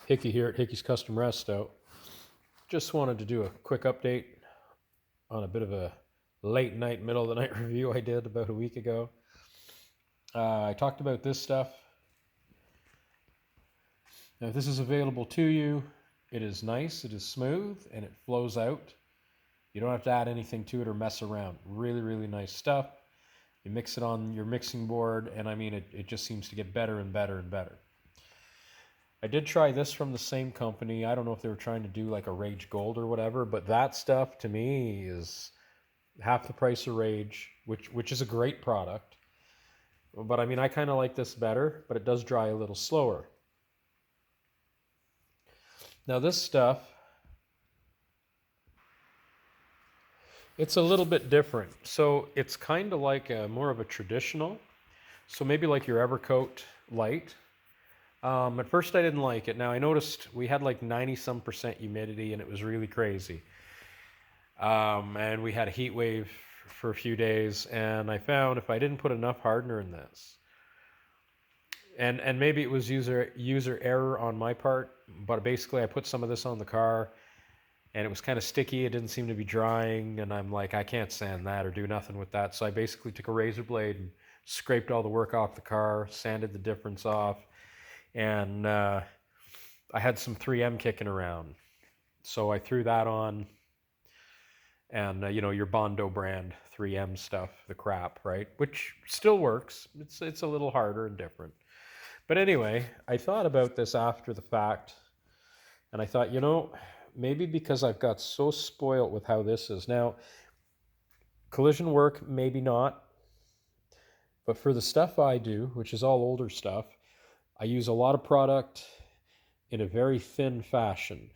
Hickey here at Hickey's Custom Resto. Just wanted to do a quick update on a bit of a late night, middle of the night review I did about a week ago. I talked about this stuff. Now, if this is available to you, it is nice, it is smooth, and it flows out. You don't have to add anything to it or mess around. Really, really nice stuff. You mix it on your mixing board, and I mean, it just seems to get better and better and better. I did try this from the same company. I don't know if they were trying to do like a Rage Gold or whatever, but that stuff to me is half the price of Rage, which is a great product. But I mean, I kind of like this better, but it does dry a little slower. Now this stuff, it's a little bit different. So it's kind of like more of a traditional. So maybe like your Evercoat Light. At first I didn't like it. Now I noticed we had like 90-some% humidity and it was really crazy. And we had a heat wave for a few days, and I found if I didn't put enough hardener in this, and maybe it was user error on my part, but basically I put some of this on the car and it was kind of sticky. It didn't seem to be drying, and I'm like, I can't sand that or do nothing with that. So I basically took a razor blade and scraped all the work off the car, sanded the difference off, and I had some 3M kicking around. So I threw that on, and your Bondo brand 3M stuff, the crap, right? Which still works. It's a little harder and different. But anyway, I thought about this after the fact, and I thought, maybe because I've got so spoiled with how this is. Now, collision work, maybe not. But for the stuff I do, which is all older stuff, I use a lot of product in a very thin fashion,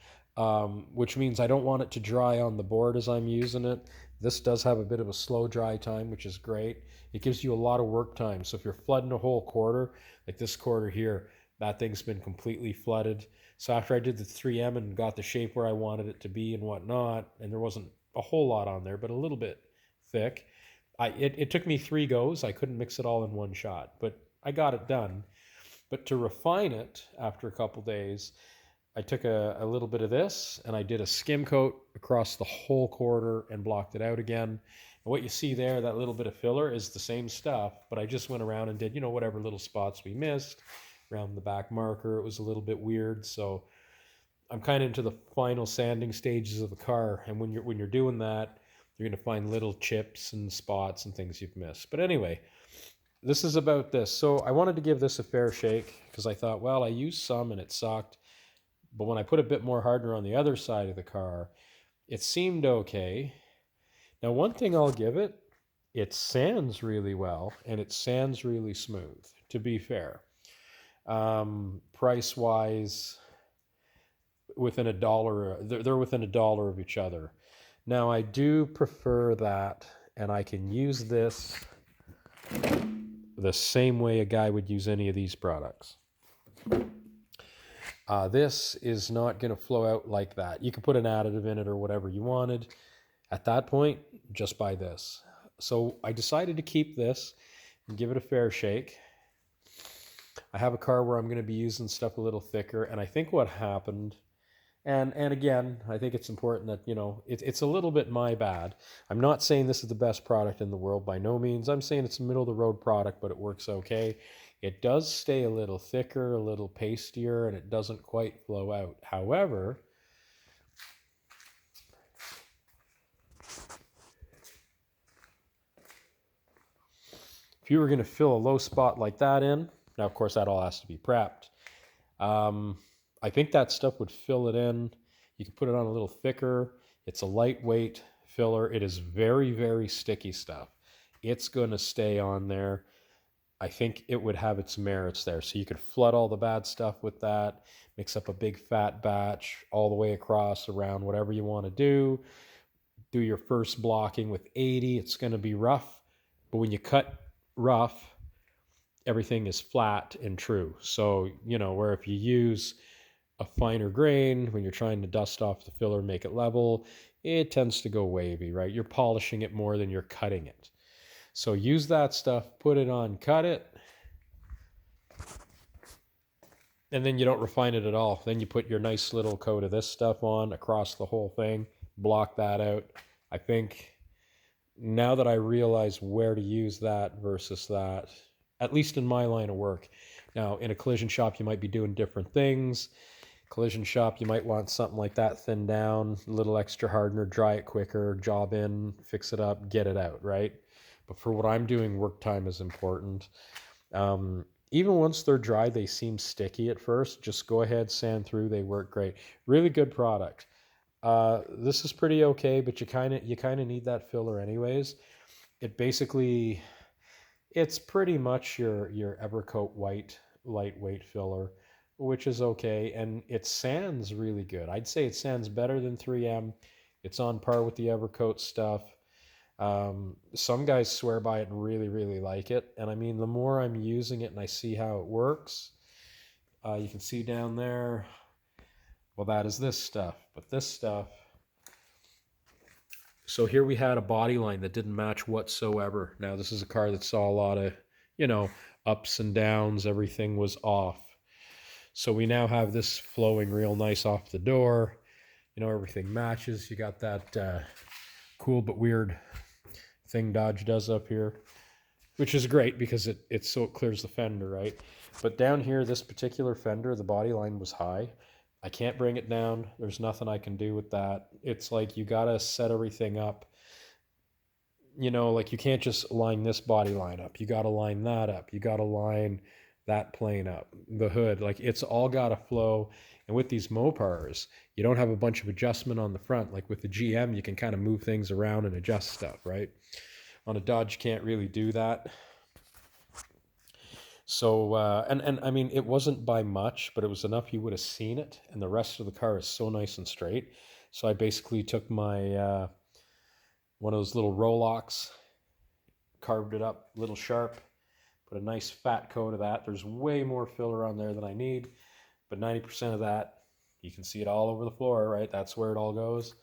which means I don't want it to dry on the board as I'm using it. This does have a bit of a slow dry time, which is great. It gives you a lot of work time. So if you're flooding a whole quarter, like this quarter here, that thing's been completely flooded. So after I did the 3M and got the shape where I wanted it to be and whatnot, and there wasn't a whole lot on there, but a little bit thick, it took me 3 goes. I couldn't mix it all in one shot, but I got it done. But to refine it after a couple days, I took a little bit of this and I did a skim coat across the whole quarter and blocked it out again. And what you see there, that little bit of filler, is the same stuff, but I just went around and did, whatever little spots we missed. Around the back marker, it was a little bit weird. So I'm kind of into the final sanding stages of the car. And when you're doing that, you're going to find little chips and spots and things you've missed. But anyway, this is about this. So I wanted to give this a fair shake because I thought, well, I used some and it sucked. But when I put a bit more hardener on the other side of the car, it seemed okay. Now, one thing I'll give it, it sands really well and it sands really smooth, to be fair. Price-wise, within $1, they're within $1 of each other. Now, I do prefer that, and I can use this the same way a guy would use any of these products. This is not going to flow out like that. You can put an additive in it or whatever you wanted. At that point, just buy this. So I decided to keep this and give it a fair shake. I have a car where I'm going to be using stuff a little thicker, and I think what happened, and again, I think it's important that, it's a little bit my bad. I'm not saying this is the best product in the world, by no means. I'm saying it's a middle-of-the-road product, but it works okay. It does stay a little thicker, a little pastier, and it doesn't quite flow out. However, if you were going to fill a low spot like that in, now of course that all has to be prepped, I think that stuff would fill it in. You can put it on a little thicker. It's a lightweight filler. It is very, very sticky stuff. It's going to stay on there. I think it would have its merits there. So you could flood all the bad stuff with that, mix up a big fat batch all the way across, around, whatever you want to do. Do your first blocking with 80. It's going to be rough. But when you cut rough, everything is flat and true. So, where if you use a finer grain, when you're trying to dust off the filler, make it level, it tends to go wavy, right? You're polishing it more than you're cutting it. So use that stuff, put it on, cut it. and then you don't refine it at all. Then you put your nice little coat of this stuff on across the whole thing, block that out. I think now that I realize where to use that versus that, at least in my line of work. Now, in a collision shop, you might be doing different things. Collision shop, you might want something like that thinned down, a little extra hardener, dry it quicker, job in, fix it up, get it out, right? But for what I'm doing, work time is important. Even once they're dry, they seem sticky at first. Just go ahead, sand through. They work great. Really good product. This is pretty okay, but you kind of need that filler anyways. It basically, it's pretty much your Evercoat white lightweight filler, which is okay, and it sands really good. I'd say it sands better than 3M. It's on par with the Evercoat stuff. Some guys swear by it and really, really like it. And I mean, the more I'm using it and I see how it works, you can see down there, well, that is this stuff. But this stuff, so here we had a body line that didn't match whatsoever. Now, this is a car that saw a lot of, ups and downs. Everything was off. So we now have this flowing real nice off the door. Everything matches. You got that cool but weird thing Dodge does up here, which is great because it clears the fender, right? But down here, this particular fender, the body line was high. I can't bring it down. There's nothing I can do with that. It's like you gotta set everything up. Like you can't just line this body line up. You gotta line that up. You gotta line that plane up. The hood, like it's all gotta flow. And with these Mopars, you don't have a bunch of adjustment on the front. Like with the GM, you can kind of move things around and adjust stuff, right? On a Dodge, you can't really do that. So, and I mean, it wasn't by much, but it was enough you would have seen it. And the rest of the car is so nice and straight. So I basically took my, one of those little Rolox, carved it up a little sharp, put a nice fat coat of that. There's way more filler on there than I need, but 90% of that, you can see it all over the floor, right? That's where it all goes.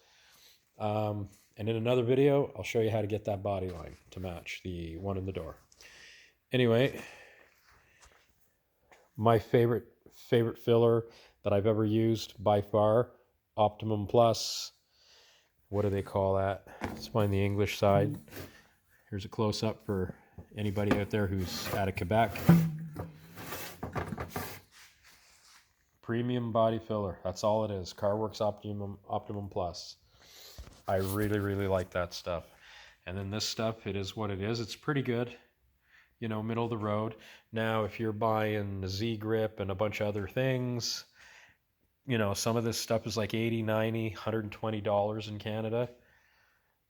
And in another video, I'll show you how to get that body line to match the one in the door. Anyway, my favorite filler that I've ever used by far, Optimum Plus. What do they call that? Let's find the English side. Here's a close-up for anybody out there who's out of Quebec. Premium body filler. That's all it is. Carworx Optimum Plus. I really, really like that stuff. And then this stuff, it is what it is. It's pretty good. Middle of the road. Now, if you're buying the Z-Grip and a bunch of other things, some of this stuff is like $80, $90, $120 in Canada.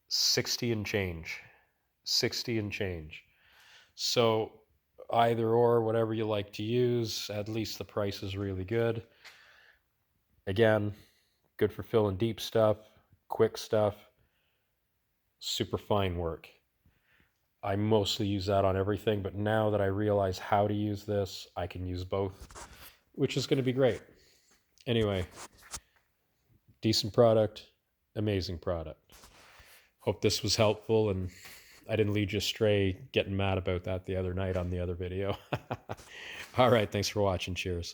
60 and change. 60 and change. So either or, whatever you like to use, at least the price is really good. Again, good for filling deep stuff, quick stuff, super fine work. I mostly use that on everything, but now that I realize how to use this, I can use both, which is going to be great. Anyway, decent product, amazing product. Hope this was helpful, and I didn't lead you astray getting mad about that the other night on the other video. All right, thanks for watching. Cheers.